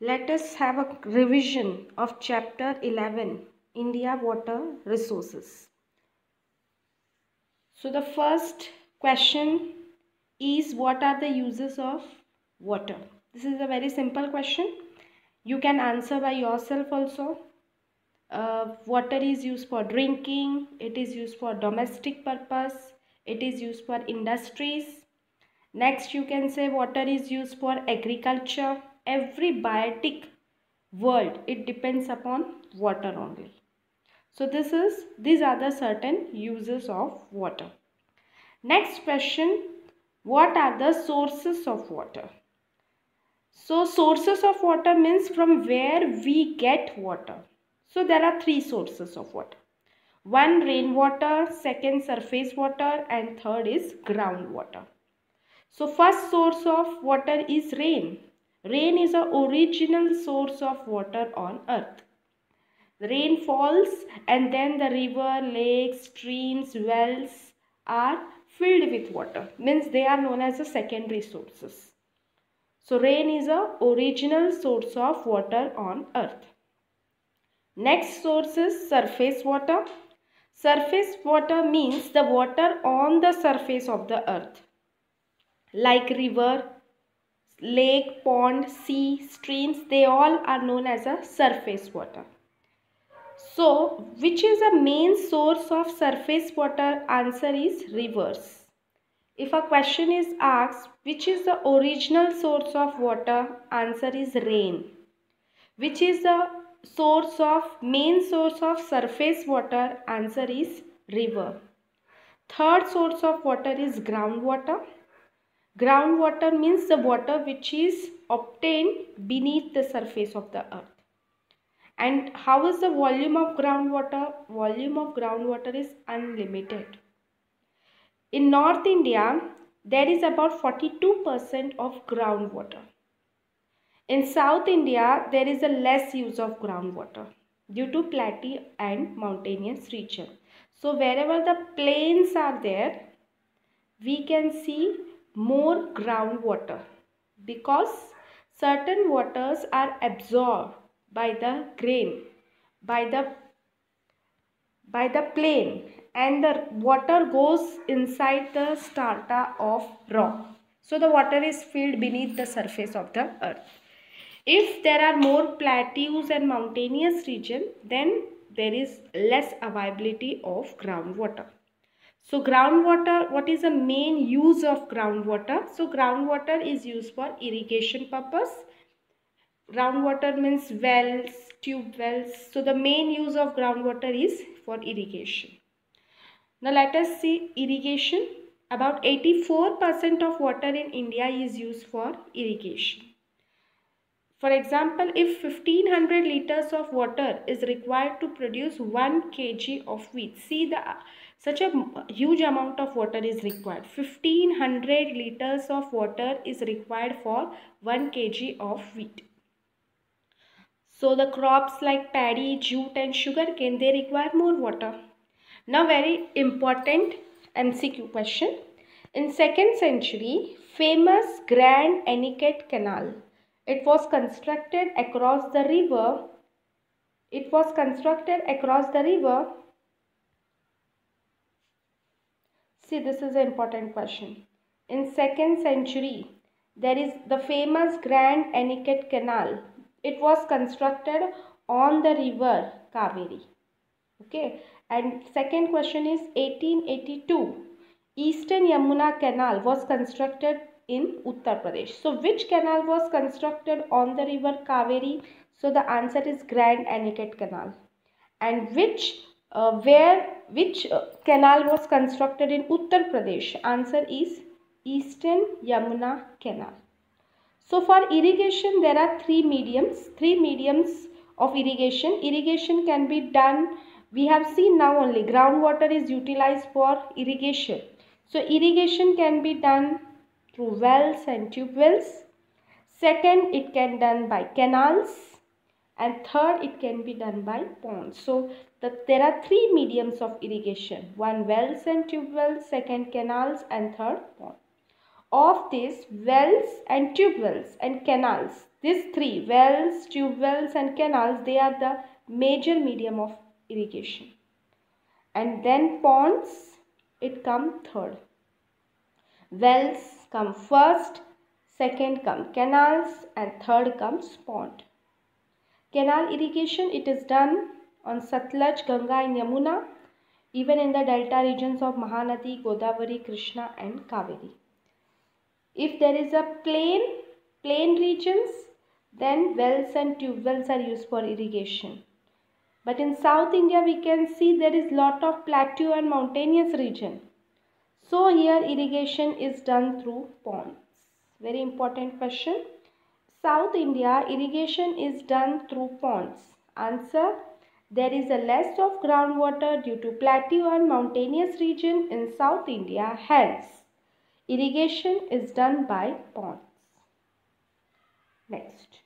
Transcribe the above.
Let us have a revision of chapter 11, India Water Resources. So the first question is, what are the uses of water? This is a very simple question. You can answer by yourself also. Water is used for drinking, it is used for domestic purpose, it is used for industries. Next, you can say water is used for agriculture. Every biotic world, it depends upon water only. So these are the certain uses of water. Next question, what are the sources of water? So sources of water means from where we get water. So there are three sources of water. One, rainwater, second, surface water, and third is groundwater. So first source of water is rain. Rain is the original source of water on earth. Rain falls and then the river, lakes, streams, wells are filled with water. Means they are known as the secondary sources. So rain is the original source of water on earth. Next source is surface water. Surface water means the water on the surface of the earth, like river, lake, pond, sea, streams, they all are known as a surface water. So, which is the main source of surface water? Answer is rivers. If a question is asked, which is the original source of water? Answer is rain. Which is the main source of surface water? Answer is river. Third source of water is groundwater. Groundwater means the water which is obtained beneath the surface of the earth. And how is the volume of groundwater? Volume of groundwater is unlimited. In North India, there is about 42% of groundwater. In South India, there is a less use of groundwater due to plateau and mountainous region. So wherever the plains are there, we can see more groundwater because certain waters are absorbed by the grain, by the plain, and the water goes inside the strata of rock. So the water is filled beneath the surface of the earth. If there are more plateaus and mountainous region, then there is less availability of groundwater. So groundwater, what is the main use of groundwater? So groundwater is used for irrigation purpose. Groundwater means wells, tube wells. So the main use of groundwater is for irrigation. Now let us see irrigation. About 84% of water in India is used for irrigation. For example, if 1500 liters of water is required to produce 1 kg of wheat, see such a huge amount of water is required. 1500 liters of water is required for 1 kg of wheat. So the crops like paddy, jute and sugarcane, they require more water. Now very important MCQ question. In 2nd century, famous Grand Aniket Canal, it was constructed across the river. See, this is an important question. In 2nd century, there is the famous Grand Aniket Canal. It was constructed on the river Kaveri. Okay. And second question is 1882. Eastern Yamuna Canal was constructed in Uttar Pradesh. So which canal was constructed on the river Kaveri? So the answer is Grand Aniket Canal. And which canal was constructed in Uttar Pradesh? Answer is Eastern Yamuna Canal. So for irrigation, there are three mediums of irrigation. Irrigation can be done, we have seen now only groundwater is utilized for irrigation. So irrigation can be done through wells and tube wells. Second, it can be done by canals. And third, it can be done by ponds. So there are three mediums of irrigation. One, wells and tube wells. Second, canals. And third, pond. Of these wells and tube wells and canals, These three, wells, tube wells and canals, they are the major medium of irrigation. And then ponds, it come third. Wells come first, second come canals, and third comes pond. Canal irrigation, it is done on Satluj, Ganga and Yamuna, even in the delta regions of Mahanadi, Godavari, Krishna and Kaveri. If there is a plain regions, then wells and tube wells are used for irrigation. But in South India, we can see there is lot of plateau and mountainous region. So here irrigation is done through ponds. Very important question. South India, irrigation is done through ponds. Answer: there is a less of groundwater due to plateau and mountainous region in South India. Hence, irrigation is done by ponds. Next.